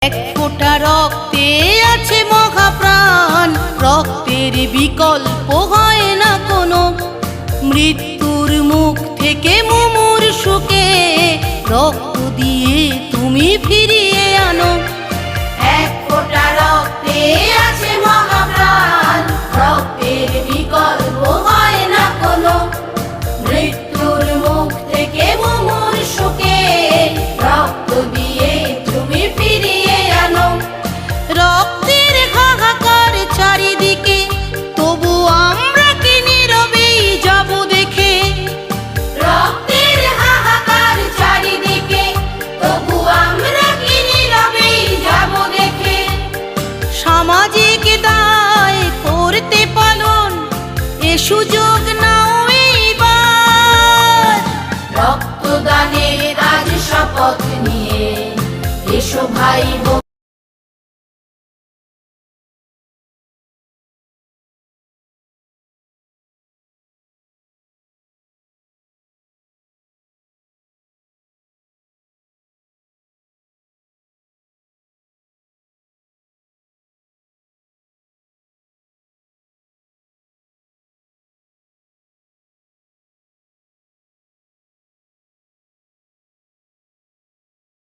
এক ফোঁটা রক্তে আছে মহাপ্রাণ, রক্তের বিকল্প হয় না কোনো। মৃত্যুর মুখ থেকে মুমূর্ষুকে রক্ত দিয়ে তুমি ফিরিয়ে আনো। এক ফোঁটা রক্তে আছে মহাপ্রাণ, রক্তের বিকল্প হয় না কোনো। মৃত্যুর মুখ থেকে মুমূর্ষুকে রক্ত দিয়ে তুমি ফিরিয়ে আনো। রক্তের হাহাকার চারিদিকে, তবু আমরা কি নীরবেই যাব দেখে। রক্তের হাহাকার চারিদিকে, তবু আমরা কি নীরবেই যাব দেখে। সামাজিক দায় করতে পালন, এ সুযোগ নাও এইবার। রক্তদানের আজ শপথ নিয়ে এসো ভাই বোন।